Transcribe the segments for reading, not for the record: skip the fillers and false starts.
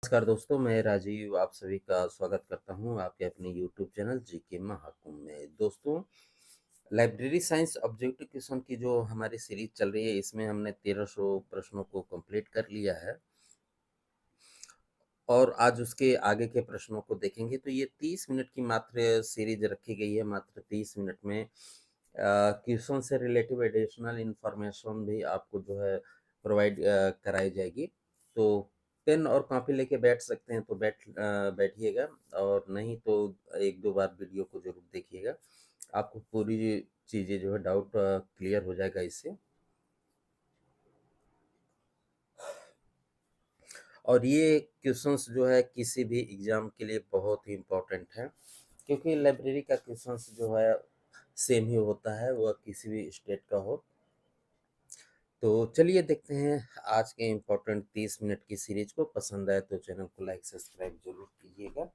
नमस्कार दोस्तों, मैं राजीव आप सभी का स्वागत करता हूं आपके अपने यूट्यूब चैनल जीके महाकुंभ में। दोस्तों, लाइब्रेरी साइंस ऑब्जेक्टिव क्वेश्चन की जो हमारी सीरीज चल रही है, इसमें हमने 1300 प्रश्नों को कंप्लीट कर लिया है और आज उसके आगे के प्रश्नों को देखेंगे। तो ये 30 मिनट की मात्र सीरीज रखी गई है। मात्र 30 मिनट में क्वेश्चन से रिलेटिव एडिशनल इंफॉर्मेशन भी आपको जो है प्रोवाइड कराई जाएगी। तो पेन और कॉपी लेके बैठ सकते हैं तो बैठिएगा, और नहीं तो एक दो बार वीडियो को जरूर देखिएगा। आपको पूरी चीज़ें जो है डाउट क्लियर हो जाएगा इससे। और ये क्वेश्चंस जो है किसी भी एग्जाम के लिए बहुत ही इम्पोर्टेंट है, क्योंकि लाइब्रेरी का क्वेश्चंस जो है सेम ही होता है, वह किसी भी स्टेट का हो। तो चलिए देखते हैं आज के इम्पोर्टेंट 30 मिनट की सीरीज को। पसंद आए तो चैनल को लाइक सब्सक्राइब जरूर कीजिएगा।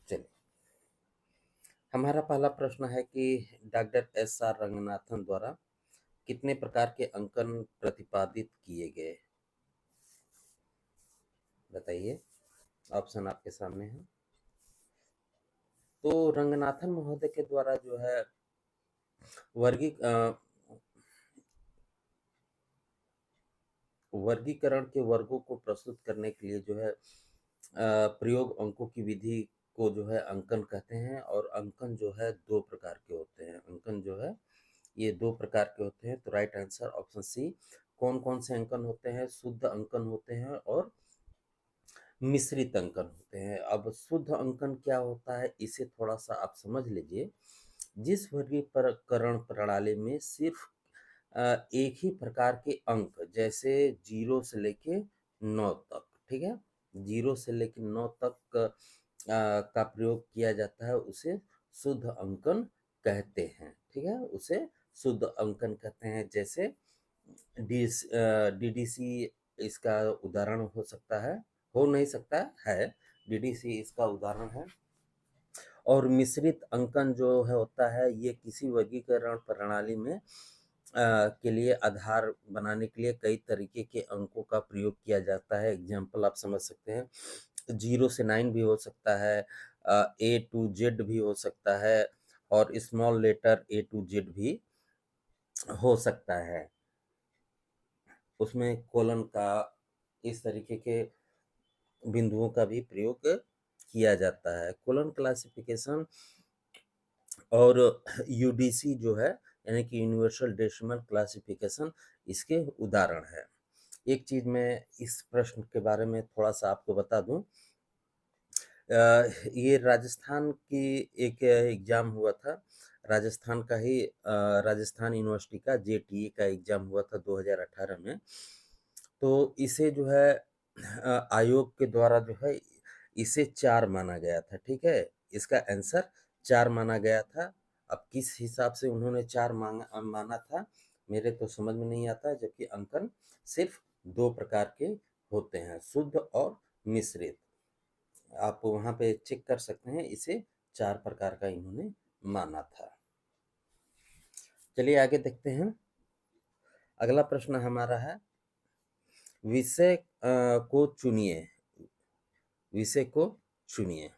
चलिए, हमारा पहला प्रश्न है कि डॉक्टर एस आर रंगनाथन द्वारा कितने प्रकार के अंकन प्रतिपादित किए गए? बताइए, ऑप्शन आपके सामने है। तो रंगनाथन महोदय के द्वारा जो है वर्गीकरण के वर्गों को प्रस्तुत करने के लिए जो है प्रयोग अंकों की विधि को जो है अंकन कहते हैं। और अंकन जो है दो प्रकार के होते हैं। अंकन जो है ये दो प्रकार के होते हैं। तो राइट आंसर ऑप्शन सी। कौन कौन से अंकन होते हैं? शुद्ध अंकन होते हैं और मिश्रित अंकन होते हैं। अब शुद्ध अंकन क्या होता है, इसे थोड़ा सा आप समझ लीजिए। जिस वर्गीकरण प्रणाली में सिर्फ एक ही प्रकार के अंक, जैसे 0 से लेके 9 तक, ठीक है, 0 से लेके 9 तक का प्रयोग किया जाता है, उसे शुद्ध अंकन कहते हैं। ठीक है, उसे शुद्ध अंकन कहते हैं। जैसे डीडीसी इसका उदाहरण हो सकता है, हो नहीं सकता है, डीडीसी इसका उदाहरण है। और मिश्रित अंकन जो है होता है, ये किसी वर्गीकरण प्रणाली में के लिए आधार बनाने के लिए कई तरीके के अंकों का प्रयोग किया जाता है। एग्जाम्पल आप समझ सकते हैं, 0 से 9 भी हो सकता है, A to Z भी हो सकता है, और small letter A to Z भी हो सकता है। उसमें कोलन का, इस तरीके के बिंदुओं का भी प्रयोग किया जाता है। कोलन क्लासिफिकेशन और यूडीसी जो है, यानी कि यूनिवर्सल डेसिमल क्लासिफिकेशन, इसके उदाहरण है। एक चीज मैं इस प्रश्न के बारे में थोड़ा सा आपको बता दूं। ये राजस्थान की एक एग्जाम हुआ था। राजस्थान का ही राजस्थान यूनिवर्सिटी का जेटीई का एग्जाम हुआ था 2018 में। तो इसे जो है आयोग के द्वारा जो है इसे 4 माना गया था। ठीक है, इसका आंसर 4 माना गया था। अब किस हिसाब से उन्होंने 4 माना था, मेरे तो समझ में नहीं आता, जबकि अंकन सिर्फ 2 प्रकार के होते हैं, शुद्ध और मिश्रित। आप वहां पे चेक कर सकते हैं, इसे 4 प्रकार का इन्होंने माना था। चलिए आगे देखते हैं। अगला प्रश्न हमारा है, विषय को चुनिए। विषय को चुनिए।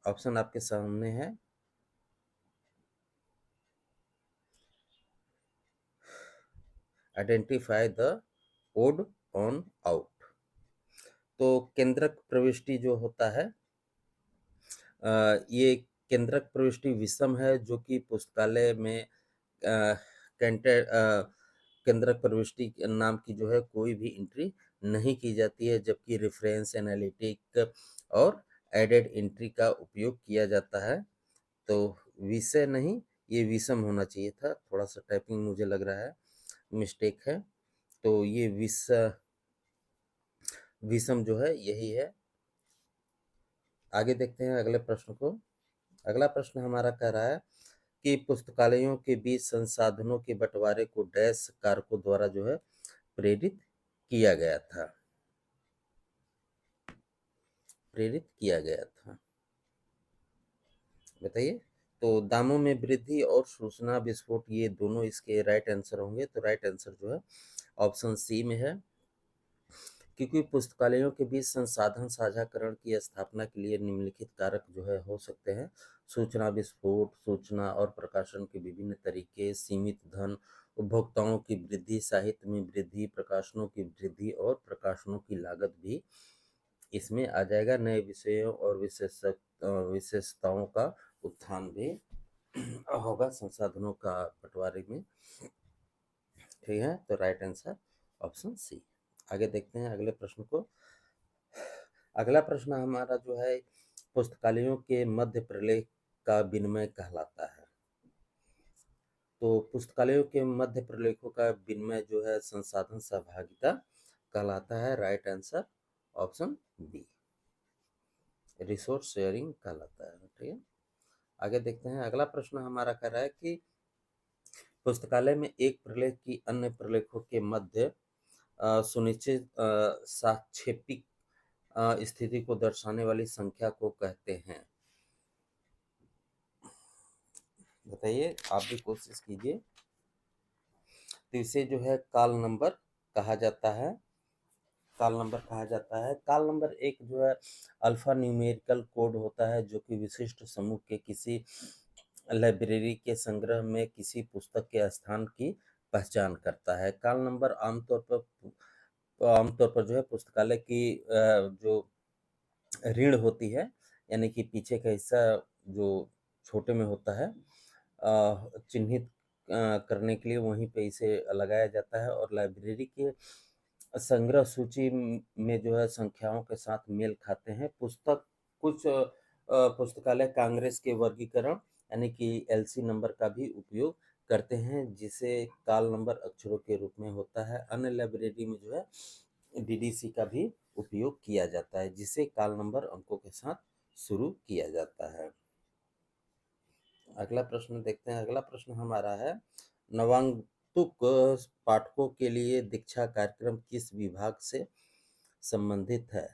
ऑप्शन आपके सामने है। Identify the odd on out. तो केंद्रक प्रविष्टि जो होता है, ये केंद्रक प्रविष्टि विषम है, जो कि पुस्तकालय में केंद्रक प्रविष्टि नाम की जो है कोई भी एंट्री नहीं की जाती है, जबकि रेफरेंस, एनालिटिक और एडेड एंट्री का उपयोग किया जाता है। तो विषय नहीं, ये विषम होना चाहिए था। थोड़ा सा टाइपिंग मुझे लग रहा है मिस्टेक है। तो ये विषम जो है यही है। आगे देखते हैं अगले प्रश्न को। अगला प्रश्न हमारा कह रहा है कि पुस्तकालयों के बीच संसाधनों के बंटवारे को डैश कारकों द्वारा जो है प्रेरित किया गया था। प्रेरित किया गया था, बताइए। तो दामों में वृद्धि और सूचना विस्फोट, ये दोनों इसके राइट आंसर होंगे। तो राइट आंसर जो है ऑप्शन सी में है। क्योंकि पुस्तकालयों के बीच संसाधन साझाकरण की स्थापना के लिए निम्नलिखित कारक जो है हो सकते हैं। सूचना विस्फोट, सूचना और प्रकाशन के विभिन्न तरीके, सीमित धन, उपभोक्ताओं की वृद्धि, साहित्य में वृद्धि, प्रकाशनों की वृद्धि और प्रकाशनों की लागत भी इसमें आ जाएगा। नए विषयों और विशेषताओं का उत्थान भी होगा संसाधनों का बंटवारे में। ठीक है, तो राइट आंसर ऑप्शन सी। आगे देखते हैं अगले प्रश्न को। अगला प्रश्न हमारा जो है पुस्तकालयों के मध्य प्रलेख का विनिमय कहलाता है। तो पुस्तकालयों के मध्य प्रलेखों का विनिमय जो है संसाधन सहभागिता कहलाता है। Right answer option B, resource sharing कहलाता है। ठीक है, आगे देखते हैं। अगला प्रश्न हमारा कह रहा है कि पुस्तकालय में एक प्रलेख की अन्य प्रलेखों के मध्य सुनिश्चित साक्षेपिक स्थिति को दर्शाने वाली संख्या को कहते हैं। बताइए, आप भी कोशिश कीजिए। तो इसे जो है काल नंबर कहा जाता है। काल नंबर कहा जाता है। काल नंबर एक जो है अल्फा न्यूमेरिकल कोड होता है जो कि विशिष्ट समूह के किसी लाइब्रेरी के संग्रह में किसी पुस्तक के स्थान की पहचान करता है। काल नंबर आमतौर पर जो है पुस्तकालय की जो रीढ़ होती है, यानी कि पीछे का हिस्सा जो छोटे में होता है, चिन्हित करने के लिए वहीं पे इसे लगाया जाता है। और लाइब्रेरी के संग्रह सूची में जो है संख्याओं के साथ मेल खाते हैं। कुछ पुस्तकालय कांग्रेस के वर्गीकरण यानी कि एलसी नंबर का भी उपयोग करते हैं, जिसे काल नंबर अक्षरों के रूप में होता है। अन्य लाइब्रेरी में जो है डीडीसी का भी उपयोग किया जाता है, जिसे काल नंबर अंकों के साथ शुरू किया जाता है। अगला प्रश्न देखते हैं। अगला प्रश्न हमारा है नवागंतुक पाठकों के लिए दीक्षा कार्यक्रम किस विभाग से संबंधित है?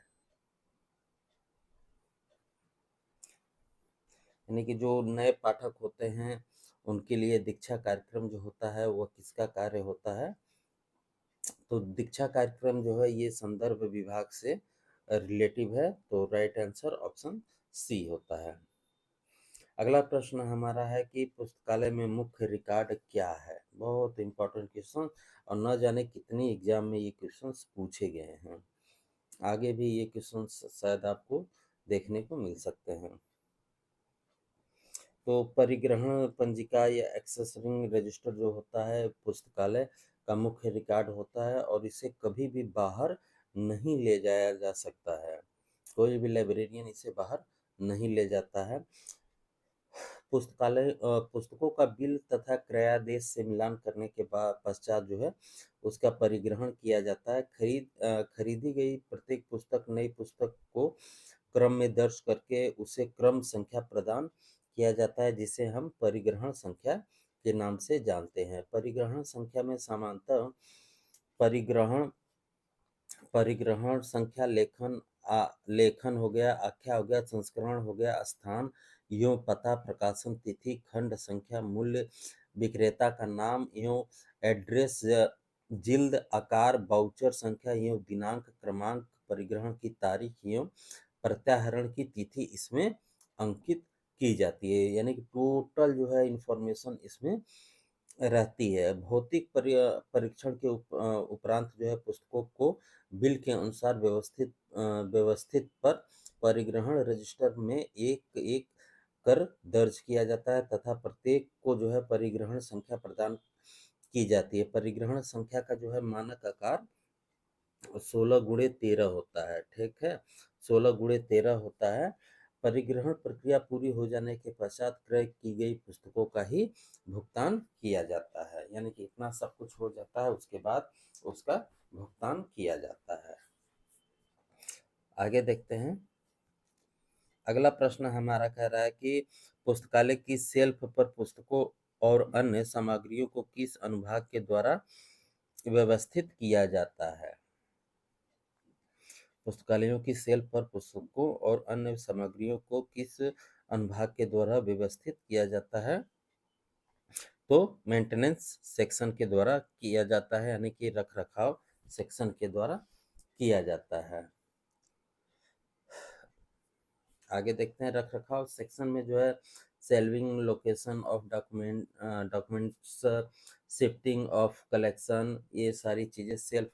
यानी कि जो नए पाठक होते हैं उनके लिए दीक्षा कार्यक्रम जो होता है वह किसका कार्य होता है? तो दीक्षा कार्यक्रम जो है ये संदर्भ विभाग से रिलेटिव है। तो राइट आंसर ऑप्शन सी होता है। अगला प्रश्न हमारा है कि पुस्तकालय में मुख्य रिकॉर्ड क्या है? बहुत इंपॉर्टेंट क्वेश्चन, और न जाने कितनी एग्जाम में ये क्वेश्चंस पूछे गए हैं। आगे भी ये क्वेश्चंस शायद आपको देखने को मिल सकते हैं। तो परिग्रहण पंजिका या एक्सेसरिंग रजिस्टर जो होता है पुस्तकालय का मुख्य रिकॉर्ड होता है, और इसे कभी भी बाहर नहीं ले जाया जा सकता है। कोई भी लाइब्रेरियन इसे बाहर नहीं ले जाता है। पुस्तकालय पुस्तकों का बिल तथा क्रयादेश से मिलान करने के बाद पश्चात जो है उसका परिग्रहण किया जाता है। खरीदी गई प्रत्येक पुस्तक नई पुस्तक को क्रम में दर्ज करके उसे क्रम संख्या प्रदान किया जाता है, जिसे हम परिग्रहण संख्या के नाम से जानते हैं। परिग्रहण संख्या में सामान्यतः परिग्रहण परिग्रहण संख्या, लेखन हो गया, आख्या हो गया, संस्करण हो गया, स्थान यों पता, प्रकाशन तिथि, खंड संख्या, मूल्य, विक्रेता का नाम यों एड्रेस, जिल्द आकार, बाउचर संख्या यों दिनांक, क्रमांक, परिग्रहण की तारीख यों प्रत्याहरण की तिथि इसमें अंकित की जाती है। यानी कि टोटल जो है इंफॉर्मेशन इसमें रहती है। भौतिक परीक्षण के उपरांत जो है पुस्तकों को बिल के अनुसार व्यवस्थित पर परिग्रहण रजिस्टर में एक एक कर दर्ज किया जाता है तथा प्रत्येक को जो है परिग्रहण संख्या प्रदान की जाती है। परिग्रहण संख्या का जो है मानक आकार 16x13 होता है। ठीक है, 16x13 होता है। परिग्रहण प्रक्रिया पूरी हो जाने के पश्चात क्रय की गई पुस्तकों का ही भुगतान किया जाता है। यानी कि इतना सब कुछ हो जाता है उसके बाद उसका भुगतान किया जाता है। आगे देखते हैं। अगला प्रश्न हमारा कह रहा है कि पुस्तकालय की शेल्फ पर पुस्तकों और अन्य सामग्रियों को किस अनुभाग के द्वारा व्यवस्थित किया जाता है? पुस्तकालयों की शेल्फ पर पुस्तकों और अन्य सामग्रियों को किस अनुभाग के द्वारा व्यवस्थित किया जाता है? तो मेंटेनेंस सेक्शन के द्वारा किया जाता है, यानी कि रख रखाव सेक्शन के द्वारा किया जाता है। आगे देखते हैं रख रखाव सेक्शन में जो है सेल्विंग location of documents, shifting of collection, ये सारी चीज़ें, सेल्फ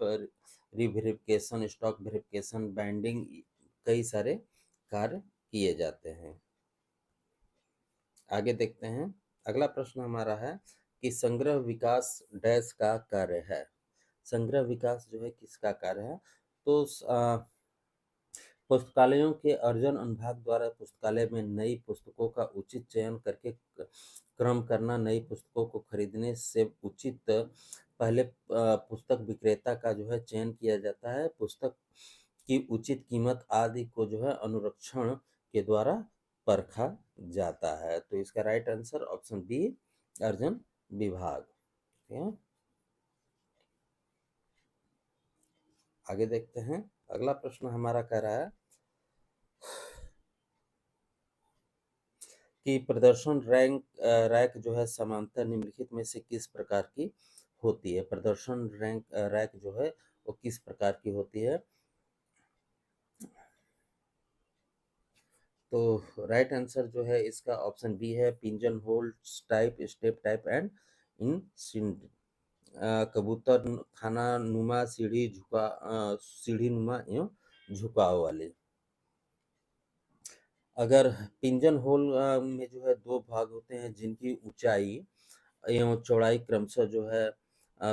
रिवेरिफिकेशन, स्टॉक वेरिफिकेशन, बाइंडिंग, कई सारे कार्य किए जाते हैं। आगे देखते हैं अगला प्रश्न हमारा है कि संग्रह विकास डैश का कार्य है। संग्रह विकास जो है किसका कार्य है? तो पुस्तकालयों के अर्जन अनुभाग द्वारा पुस्तकालय में नई पुस्तकों का उचित चयन करके क्रम करना, नई पुस्तकों को खरीदने से उचित पहले पुस्तक विक्रेता का जो है चयन किया जाता है, पुस्तक की उचित कीमत आदि को जो है अनुरक्षण के द्वारा परखा जाता है। तो इसका राइट आंसर ऑप्शन बी, अर्जन विभाग। ठीक है? आगे देखते हैं अगला प्रश्न हमारा कह रहा है कि प्रदर्शन रैक जो है समांतर निम्नलिखित में से किस प्रकार की होती है? प्रदर्शन रैक जो है वो किस प्रकार की होती है? तो राइट आंसर जो है इसका ऑप्शन बी है, pigeon hole type, step type and इन कबूतर खाना नुमा, सीढ़ी नुमा एवं झुकाव वाले। अगर पिंजन होल में जो है दो भाग होते हैं जिनकी ऊंचाई एवं चौड़ाई क्रमशः जो है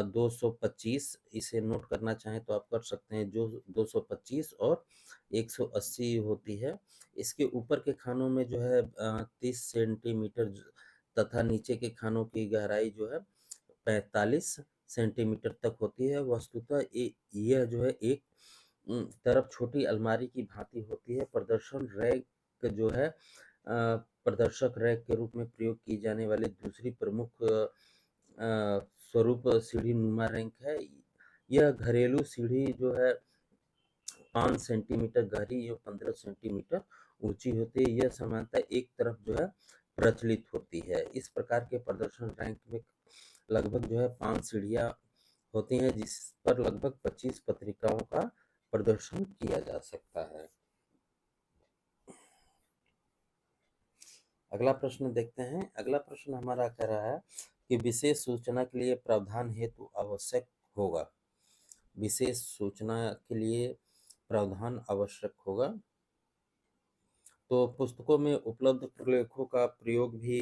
225, इसे नोट करना चाहें तो आप कर सकते हैं, जो 225 और 180 होती है। इसके ऊपर के खानों में जो है 30 सेंटीमीटर तथा नीचे के खानों की गहराई जो है 45 सेंटीमीटर तक होती है। वस्तुतः यह जो है एक तरफ छोटी अलमारी की भांति होती है। प्रदर्शन रैक जो है प्रदर्शक रैक के रूप में प्रयोग की जाने वाली दूसरी प्रमुख स्वरूप सीढ़ी नुमा रैक है। यह घरेलू सीढ़ी जो है 5 सेंटीमीटर गहरी एवं 15 सेंटीमीटर ऊंची होती है। यह समानता एक तरफ जो है प्रचलित होती है। इस प्रकार के प्रदर्शन रैंक में लगभग जो है 5 सीढ़ियां होती हैं जिस पर लगभग 25 पत्रिकाओं का प्रदर्शन किया जा सकता है। अगला प्रश्न देखते हैं। अगला प्रश्न हमारा कह रहा है कि विशेष सूचना के लिए प्रावधान हेतु आवश्यक होगा। विशेष सूचना के लिए प्रावधान आवश्यक होगा। तो पुस्तकों में उपलब्ध प्रलेखों का प्रयोग भी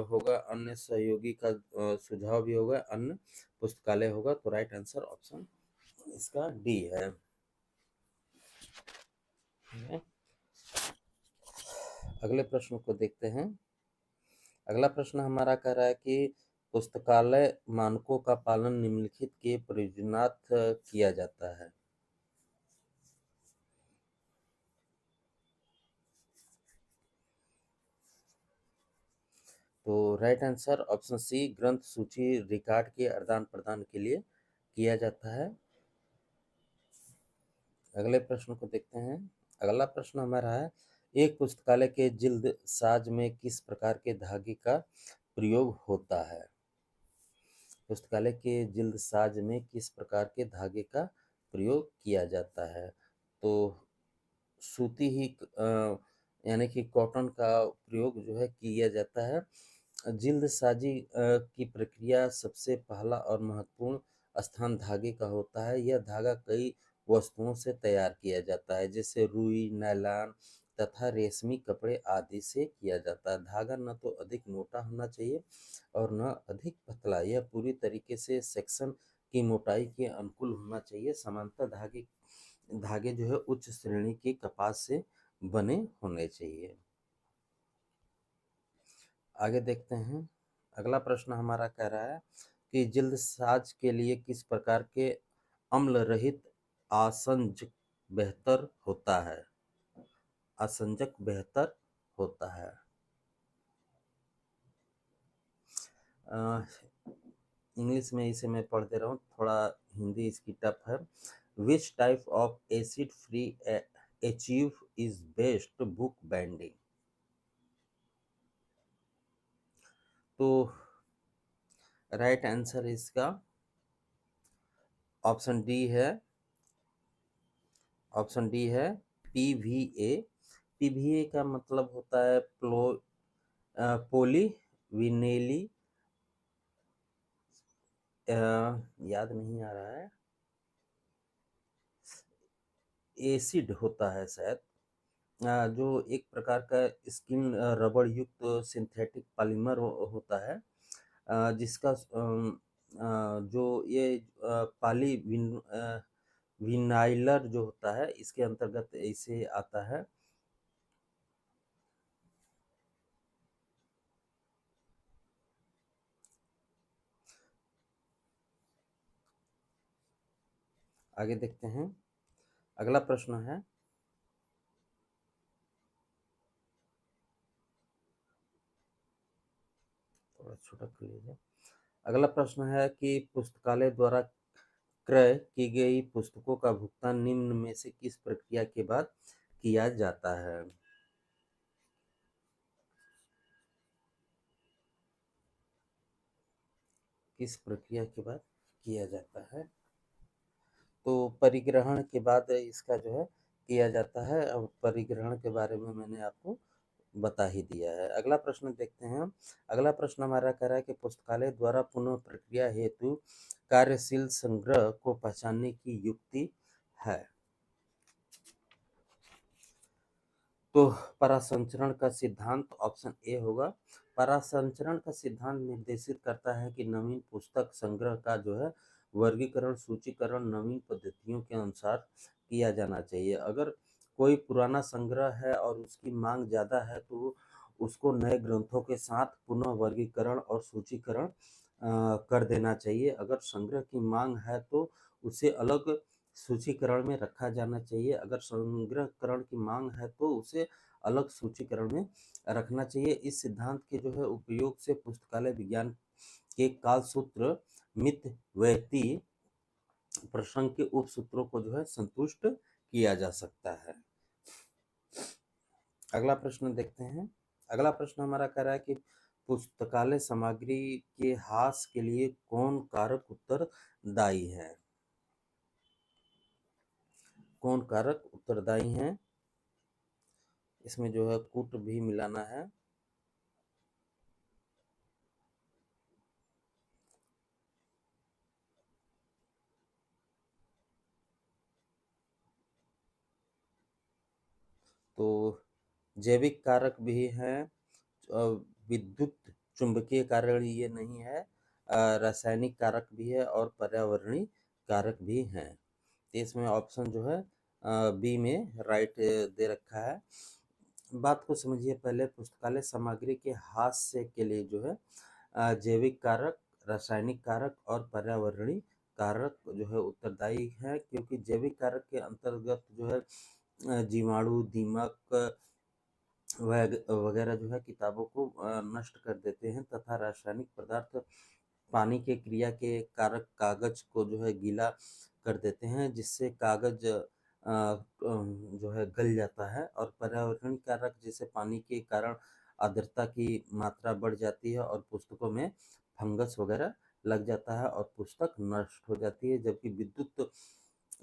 होगा, अन्य सहयोगी का सुझाव भी होगा, अन्य पुस्तकालय होगा। तो राइट आंसर ऑप्शन इसका डी है। अगले प्रश्न को देखते हैं। अगला प्रश्न हमारा कह रहा है कि पुस्तकालय मानकों का पालन निम्नलिखित के प्रयोजनार्थ किया जाता है। तो राइट आंसर ऑप्शन सी, ग्रंथ सूची रिकॉर्ड के आदान प्रदान के लिए किया जाता है। अगले प्रश्न को देखते हैं। अगला प्रश्न हमारा है, एक पुस्तकालय के जिल्द साज में किस प्रकार के धागे का प्रयोग होता है? पुस्तकालय के जिल्द साज में किस प्रकार के धागे का प्रयोग किया जाता है? तो सूती ही यानी कि कॉटन का प्रयोग जो है किया जाता है। जिल्द साजी की प्रक्रिया सबसे पहला और महत्वपूर्ण स्थान धागे का होता है। यह धागा कई वस्तुओं से तैयार किया जाता है, जैसे रुई, नायलॉन तथा रेशमी कपड़े आदि से किया जाता है। धागा न तो अधिक मोटा होना चाहिए और न अधिक पतला। यह पूरी तरीके से सेक्शन की मोटाई के अनुकूल होना चाहिए। समांतर धागे जो है उच्च श्रेणी के कपास से बने होने चाहिए। आगे देखते हैं। अगला प्रश्न हमारा कह रहा है कि जिल्द साज के लिए किस प्रकार के अम्ल रहित आसंजक बेहतर होता है? आसंजक बेहतर होता है। इंग्लिश में इसे मैं पढ़ दे रहा हूँ, थोड़ा हिंदी इसकी टफ है। Which type of acid free achieve is best book binding? तो राइट आंसर इसका ऑप्शन डी है, ऑप्शन डी है पीवीए। पीवीए का मतलब होता है पोली विनेली, याद नहीं आ रहा है, एसिड होता है शायद, जो एक प्रकार का स्किन रबड़ युक्त सिंथेटिक पॉलीमर होता है, जिसका जो ये विनाइलर जो होता है इसके अंतर्गत इसे आता है। आगे देखते हैं, अगला प्रश्न है, थोड़ा छोटा कर लीजिए। अगला प्रश्न है कि पुस्तकालय द्वारा क्रय की गई पुस्तकों का भुगतान निम्न में से किस प्रक्रिया के बाद किया जाता है? किस प्रक्रिया के बाद किया जाता है? तो परिग्रहण के बाद इसका जो है किया जाता है। अब परिग्रहण के बारे में मैंने आपको बता ही दिया है। अगला प्रश्न देखते हैं हम। अगला प्रश्न हमारा कह रहा है कि पुस्तकालय द्वारा पुनः प्रक्रिया हेतु कार्यशील संग्रह को पहचानने की युक्ति है। तो परासंचरण का सिद्धांत ऑप्शन ए होगा। परासंचरण का सिद्धांत निर्देशित करता है कि नवीन पुस्तक संग्रह का जो है वर्गीकरण सूचीकरण नवीन पद्धतियों के अनुसार किया जाना चाहिए। अगर कोई पुराना संग्रह है और उसकी मांग ज़्यादा है तो उसको नए ग्रंथों के साथ पुनः वर्गीकरण और सूचीकरण कर देना चाहिए। अगर संग्रह की मांग है तो उसे अलग सूचीकरण में रखा जाना चाहिए। अगर संग्रहकरण की मांग है तो उसे अलग सूचीकरण में रखना चाहिए। इस सिद्धांत के जो है उपयोग से पुस्तकालय विज्ञान के कालसूत्र मित व्यक्ति प्रसंग के उपसूत्रों को जो है संतुष्ट किया जा सकता है। अगला प्रश्न देखते हैं। अगला प्रश्न हमारा कह रहा है कि पुस्तकालय सामग्री के ह्रास के लिए कौन कारक उत्तरदायी है? कौन कारक उत्तरदायी हैं? इसमें जो है कूट भी मिलाना है। तो जैविक कारक भी हैं, विद्युत चुंबकीय कारण ये नहीं है, रासायनिक कारक भी है और पर्यावरणीय कारक भी हैं। तो इसमें ऑप्शन जो है बी में राइट दे रखा है। बात को समझिए पहले, पुस्तकालय सामग्री के हास्य के लिए जो है जैविक कारक, रासायनिक कारक और पर्यावरणीय कारक जो है उत्तरदायी है, क्योंकि जैविक कारक के अंतर्गत जो है जीवाणु, दीमक वगैरह जो है किताबों को नष्ट कर देते हैं, तथा रासायनिक पदार्थ पानी के क्रिया के कारक कागज को जो है गीला कर देते हैं, जिससे कागज जो है गल जाता है। और पर्यावरण कारक जैसे पानी के कारण आर्द्रता की मात्रा बढ़ जाती है और पुस्तकों में फंगस वगैरह लग जाता है और पुस्तक नष्ट हो जाती है। जबकि विद्युत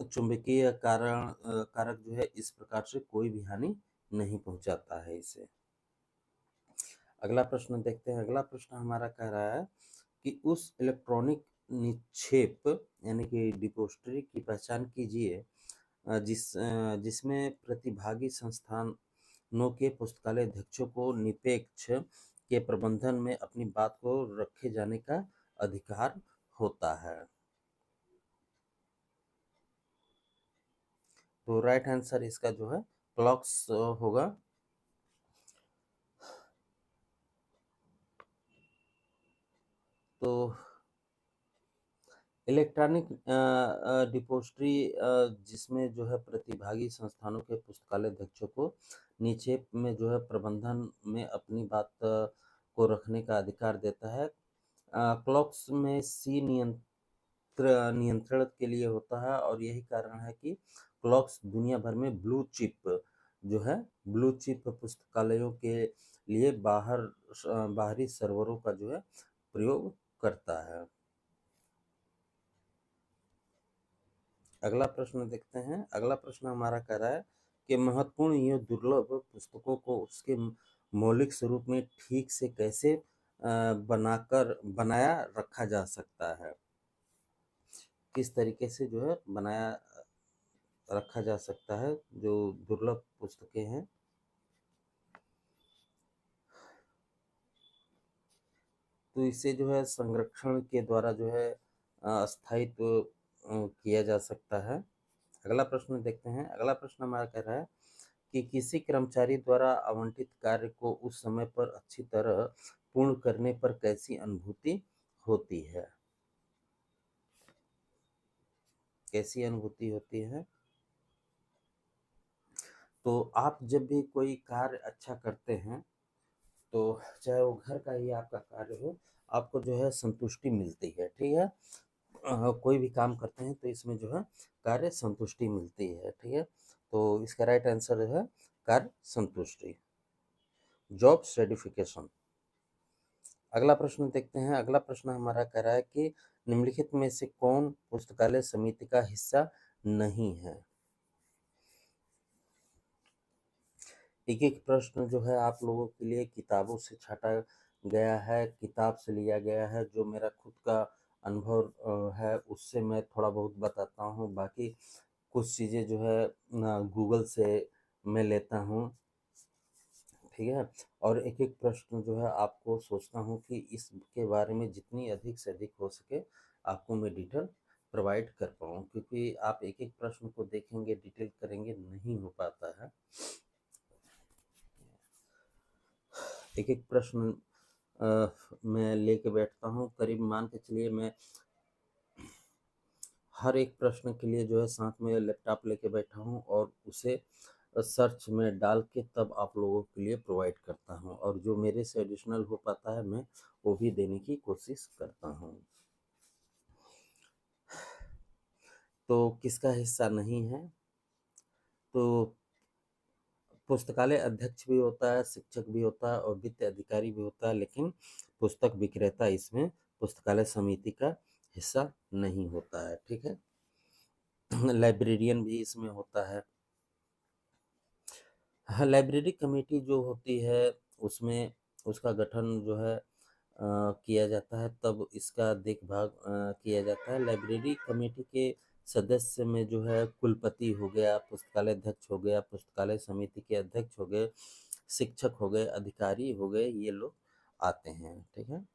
चुंबकीय कारक जो है इस प्रकार से कोई भी हानि नहीं पहुंचाता है इसे। अगला प्रश्न देखते हैं। अगला प्रश्न हमारा कह रहा है कि उस इलेक्ट्रॉनिक निक्षेप यानी कि डिपोजिटरी की पहचान कीजिए जिसमें प्रतिभागी संस्थानों के पुस्तकालय अध्यक्षों को निरपेक्ष के प्रबंधन में अपनी बात को रखे जाने का अधिकार होता है। तो राइट आंसर इसका जो है क्लॉक्स होगा। तो इलेक्ट्रॉनिक डिपोजिटरी जिसमें जो है प्रतिभागी संस्थानों के पुस्तकालय अध्यक्षों को निक्षेप में जो है प्रबंधन में अपनी बात को रखने का अधिकार देता है। क्लॉक्स में सी नियंत्रण के लिए होता है और यही कारण है कि क्लॉक्स दुनिया भर में ब्लू चिप पुस्तकालयों के लिए बाहरी सर्वरों का जो है प्रयोग करता है। अगला प्रश्न देखते हैं। अगला प्रश्न हमारा कह रहा है कि महत्वपूर्ण या दुर्लभ पुस्तकों को उसके मौलिक स्वरूप में ठीक से कैसे बनाया रखा जा सकता है? किस तरीके से जो है बनाया रखा जा सकता है जो दुर्लभ पुस्तकें हैं? तो इसे जो है संरक्षण के द्वारा जो है स्थायित्व किया जा सकता है। अगला प्रश्न देखते हैं। अगला प्रश्न हमारा कह रहा है कि किसी कर्मचारी द्वारा आवंटित कार्य को उस समय पर अच्छी तरह पूर्ण करने पर कैसी अनुभूति होती है? कैसी अनुभूति होती है? तो आप जब भी कोई कार्य अच्छा करते हैं, तो चाहे वो घर का ही आपका कार्य हो, आपको जो है संतुष्टि मिलती है, ठीक है? कोई भी काम करते हैं तो इसमें जो है कार्य संतुष्टि मिलती है, ठीक है? तो इसका राइट आंसर है कार्य संतुष्टि, जॉब सर्टिफिकेशन। अगला प्रश्न देखते हैं। अगला प्रश्न हमारा कह रहा है कि निम्नलिखित में से कौन पुस्तकालय समिति का हिस्सा नहीं है? एक एक प्रश्न जो है आप लोगों के लिए किताबों से छाटा गया है, किताब से लिया गया है। जो मेरा खुद का अनुभव है उससे मैं थोड़ा बहुत बताता हूँ। बाकी कुछ चीज़ें जो है गूगल से मैं लेता हूँ, ठीक है? और एक एक प्रश्न जो है आपको सोचता हूँ कि इसके बारे में जितनी अधिक से अधिक हो सके आपको मैं डिटेल प्रोवाइड कर पाऊँ, क्योंकि आप एक एक प्रश्न को देखेंगे डिटेल करेंगे नहीं हो पाता है। एक एक प्रश्न मैं लेके बैठता हूँ, करीब मान के चलिए मैं हर एक प्रश्न के लिए जो है साथ में लैपटॉप लेके बैठा हूँ और उसे सर्च में डाल के तब आप लोगों के लिए प्रोवाइड करता हूँ, और जो मेरे से एडिशनल हो पाता है मैं वो भी देने की कोशिश करता हूँ। तो किसका हिस्सा नहीं है? तो पुस्तकालय अध्यक्ष भी होता है, शिक्षक भी होता है और वित्त अधिकारी भी होता है, लेकिन पुस्तक विक्रेता इसमें पुस्तकालय समिति का हिस्सा नहीं होता है, ठीक है? लाइब्रेरियन भी इसमें होता है। हाँ, लाइब्रेरी कमेटी जो होती है उसमें उसका गठन जो है किया जाता है, तब इसका देखभाल किया जाता है। लाइब्रेरी कमेटी के सदस्य में जो है कुलपति हो गया, पुस्तकालय अध्यक्ष हो गया, पुस्तकालय समिति के अध्यक्ष हो गए, शिक्षक हो गए, अधिकारी हो गए, ये लोग आते हैं, ठीक है?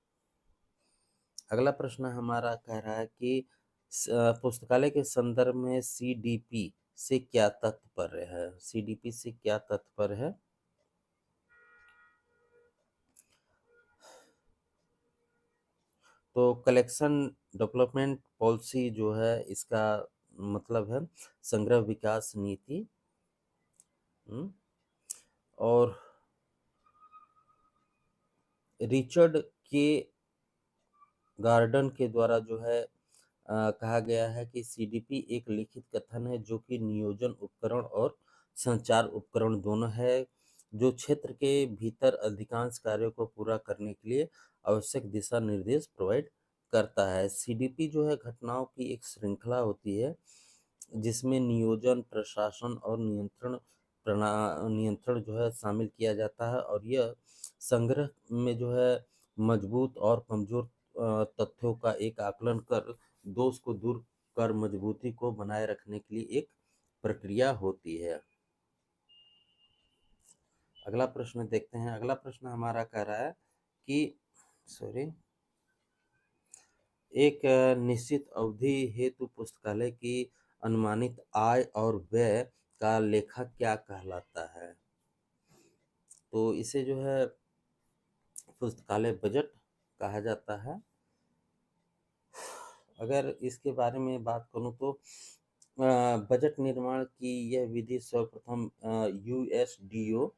अगला प्रश्न हमारा कह रहा है कि पुस्तकालय के संदर्भ में सीडीपी से क्या तात्पर्य है? सीडीपी से क्या तात्पर्य है? तो कलेक्शन डेवलपमेंट पॉलिसी जो है इसका मतलब है संग्रह विकास नीति। हम्म, और रिचर्ड के गार्डन के द्वारा जो है कहा गया है कि सीडीपी एक लिखित कथन है जो कि नियोजन उपकरण और संचार उपकरण दोनों है, जो क्षेत्र के भीतर अधिकांश कार्यों को पूरा करने के लिए आवश्यक दिशा निर्देश प्रोवाइड करता है। सीडीपी जो है घटनाओं की एक श्रृंखला होती है जिसमें नियोजन, प्रशासन और नियंत्रण जो है शामिल किया जाता है, और यह संग्रह में जो है मजबूत और कमजोर तथ्यों का एक आकलन कर दोष को दूर कर मजबूती को बनाए रखने के लिए एक प्रक्रिया होती है। अगला प्रश्न देखते हैं। अगला प्रश्न हमारा कह रहा है कि सॉरी एक निश्चित अवधि हेतु पुस्तकालय की अनुमानित आय और व्यय का लेखा क्या कहलाता है? तो इसे जो है पुस्तकालय बजट कहा जाता है। अगर इसके बारे में बात करूं तो बजट निर्माण की यह विधि सर्वप्रथम यूएसडीओ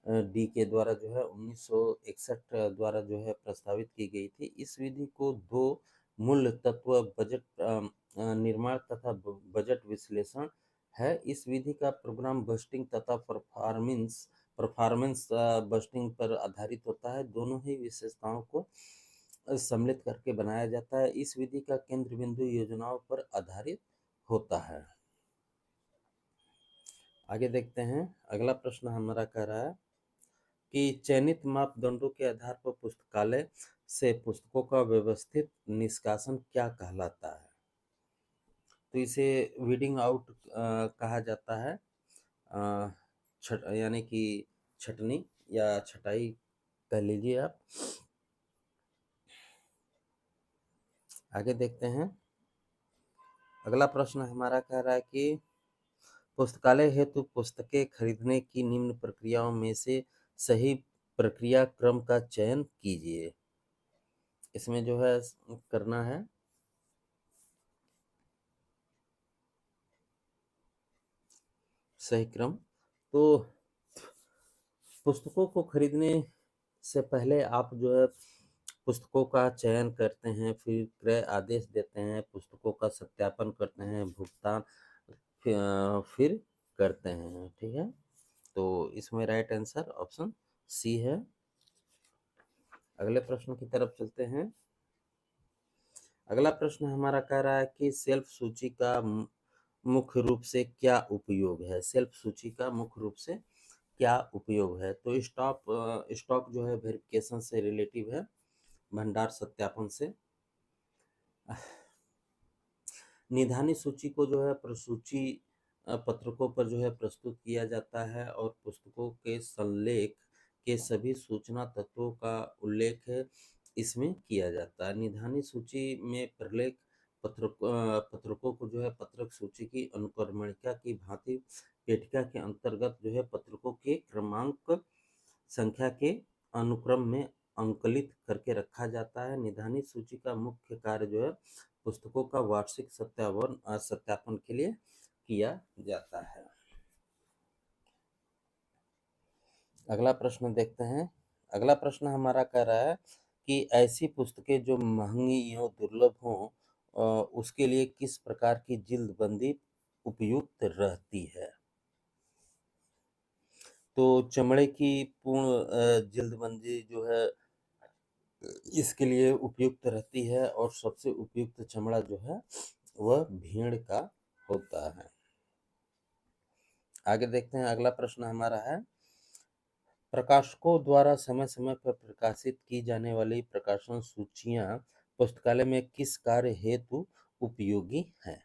डी के द्वारा जो है 1961 द्वारा जो है प्रस्तावित की गई थी। इस विधि को दो मूल तत्व बजट निर्माण तथा बजट विश्लेषण है। इस विधि का प्रोग्राम बस्टिंग तथा परफॉर्मेंस परफॉर्मेंस बस्टिंग पर आधारित होता है। दोनों ही विशेषताओं को सम्मिलित करके बनाया जाता है। इस विधि का केंद्र बिंदु योजनाओं पर आधारित होता है। आगे देखते हैं, अगला प्रश्न हमारा कह रहा है कि चयनित मापदंडों के आधार पर पुस्तकालय से पुस्तकों का व्यवस्थित निष्कासन क्या कहलाता है? तो इसे वीडिंग आउट कहा जाता है। यानी कि छटनी या छटाई कह लीजिए आप। आगे देखते हैं, अगला प्रश्न हमारा कह रहा है कि पुस्तकालय हेतु पुस्तकें खरीदने की निम्न प्रक्रियाओं में से सही प्रक्रिया क्रम का चयन कीजिए। इसमें जो है करना है सही क्रम। तो पुस्तकों को खरीदने से पहले आप जो है पुस्तकों का चयन करते हैं, फिर क्रय आदेश देते हैं, पुस्तकों का सत्यापन करते हैं, भुगतान फिर करते हैं। ठीक है, तो इसमें राइट आंसर ऑप्शन सी है। अगले प्रश्न की तरफ चलते हैं। अगला प्रश्न हमारा कह रहा है कि सेल्फ सूची का मुख्य रूप से क्या उपयोग है? सेल्फ सूची का मुख्य रूप से क्या उपयोग है? तो स्टॉक जो है वेरिफिकेशन से रिलेटिव है, भंडार सत्यापन से। निधानी सूची को जो है प्रसूची पत्रकों पर जो है प्रस्तुत किया जाता है और पुस्तकों के संलेख के सभी सूचना तत्वों का उल्लेख है इसमें किया जाता है। निधानी सूची में प्रलेख पत्रकों को जो है पत्रक सूची की अनुक्रमणिका की भांति पेटिका के अंतर्गत जो है पत्रकों के क्रमांक संख्या के अनुक्रम में अंकलित करके रखा जाता है। निधानी सूची का मुख्य कार्य जो है पुस्तकों का वार्षिक सत्यापन के लिए किया जाता है। अगला प्रश्न देखते हैं। अगला प्रश्न हमारा कह रहा है कि ऐसी पुस्तकें जो महंगी या दुर्लभ हों उसके लिए किस प्रकार की जिल्दबंदी उपयुक्त रहती है? तो चमड़े की पूर्ण जिल्दबंदी जो है इसके लिए उपयुक्त रहती है और सबसे उपयुक्त चमड़ा जो है वह भेड़ का होता है। आगे देखते हैं, अगला प्रश्न हमारा है प्रकाशकों द्वारा समय समय पर प्रकाशित की जाने वाली प्रकाशन सूचियां पुस्तकालय में किस कार्य हेतु उपयोगी हैं?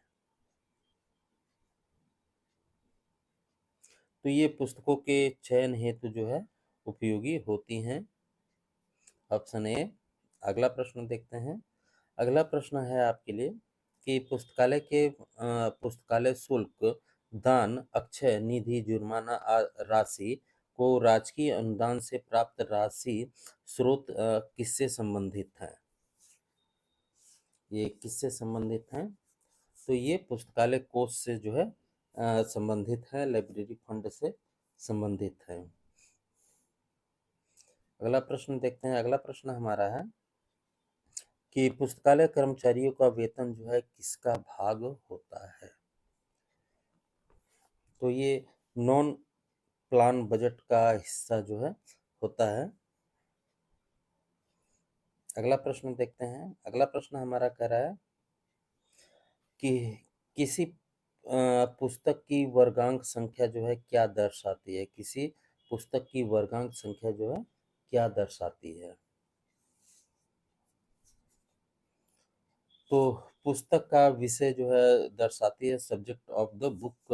तो ये पुस्तकों के चयन हेतु जो है उपयोगी होती हैं, ऑप्शन ए। अगला प्रश्न देखते हैं। अगला प्रश्न है आपके लिए कि पुस्तकालय शुल्क, दान, अक्षय निधि, जुर्माना राशि को राजकीय अनुदान से प्राप्त राशि स्रोत किससे संबंधित है? ये किससे संबंधित हैं? तो ये पुस्तकालय कोष से जो है संबंधित है, लाइब्रेरी फंड से संबंधित है। अगला प्रश्न देखते हैं। अगला प्रश्न हमारा है कि पुस्तकालय कर्मचारियों का वेतन जो है किसका भाग होता है? तो ये नॉन प्लान बजट का हिस्सा जो है होता है। अगला प्रश्न देखते हैं। अगला प्रश्न हमारा कह रहा है कि किसी पुस्तक की वर्गांक संख्या जो है क्या दर्शाती है? किसी पुस्तक की वर्गांक संख्या जो है क्या दर्शाती है? तो पुस्तक का विषय जो है दर्शाती है, सब्जेक्ट ऑफ द बुक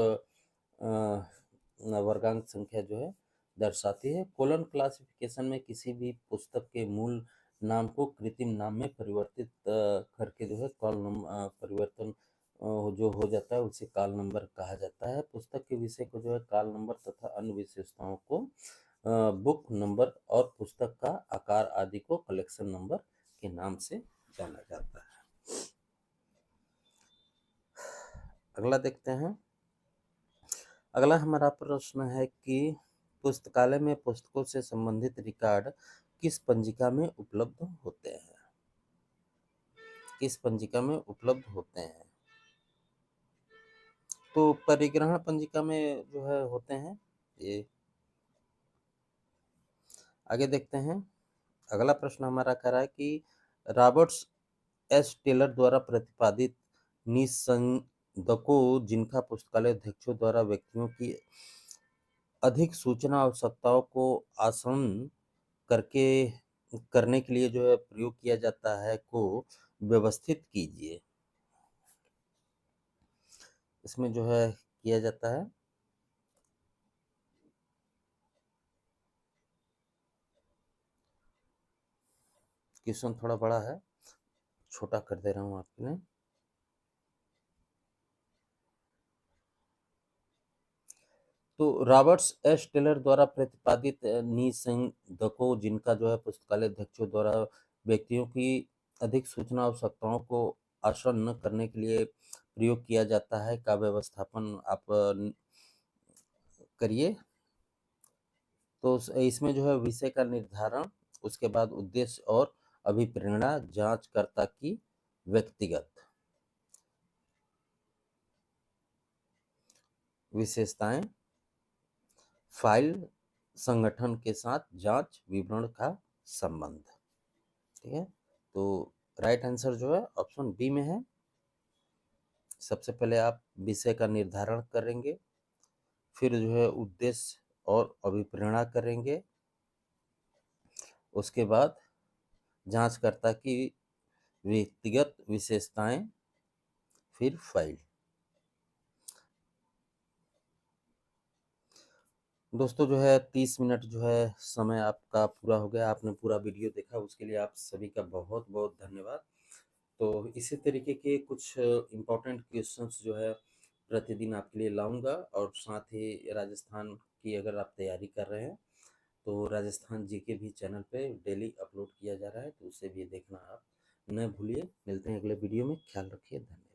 वर्गांक संख्या जो है दर्शाती है। कोलन क्लासिफिकेशन में किसी भी पुस्तक के मूल नाम को कृत्रिम नाम में परिवर्तित करके जो है परिवर्तन जो हो जाता है उसे काल नंबर कहा जाता है। पुस्तक के विषय को जो है काल नंबर तथा अन्य विशेषताओं को बुक नंबर और पुस्तक का आकार आदि को कलेक्शन नंबर के नाम से जाना जाता है। अगला देखते हैं। अगला हमारा प्रश्न है कि पुस्तकालय में पुस्तकों से संबंधित रिकॉर्ड किस पंजिका में उपलब्ध होते हैं? किस पंजिका में उपलब्ध होते हैं? तो परिग्रहण पंजिका में जो है होते हैं ये। आगे देखते हैं। अगला प्रश्न हमारा कह रहा है कि रॉबर्ट्स एस टेलर द्वारा प्रतिपादित दको जिनका पुस्तकालय अध्यक्षों द्वारा व्यक्तियों की अधिक सूचना आवश्यकताओं को आसान करके करने के लिए जो है प्रयोग किया जाता है को व्यवस्थित कीजिए। इसमें जो है किया जाता है। क्वेश्चन थोड़ा बड़ा है, छोटा कर दे रहा हूँ आपके लिए। तो रॉबर्ट्स एस टेलर द्वारा प्रतिपादित निसंदको जिनका जो है पुस्तकालय अध्यक्षों द्वारा व्यक्तियों की अधिक सूचना आवश्यकताओं को आसन्न करने के लिए प्रयोग किया जाता है का व्यवस्थापन आप करिए। तो इसमें जो है विषय का निर्धारण, उसके बाद उद्देश्य और अभिप्रेरणा, जांचकर्ता की व्यक्तिगत विशेषताएं, फाइल संगठन के साथ जांच विवरण का संबंध। ठीक है, तो राइट आंसर जो है ऑप्शन बी में है। सबसे पहले आप विषय का निर्धारण करेंगे, फिर जो है उद्देश्य और अभिप्रेरणा करेंगे, उसके बाद जांचकर्ता की व्यक्तिगत विशेषताएं, फिर फाइल। दोस्तों जो है 30 मिनट जो है समय आपका पूरा हो गया, आपने पूरा वीडियो देखा, उसके लिए आप सभी का बहुत बहुत धन्यवाद। तो इसी तरीके के कुछ इम्पोर्टेंट क्वेश्चंस जो है प्रतिदिन आपके लिए लाऊंगा, और साथ ही राजस्थान की अगर आप तैयारी कर रहे हैं तो राजस्थान जीके भी चैनल पे डेली अपलोड किया जा रहा है, तो उसे भी देखना आप न भूलिए। मिलते हैं अगले वीडियो में, ख्याल रखिए, धन्यवाद।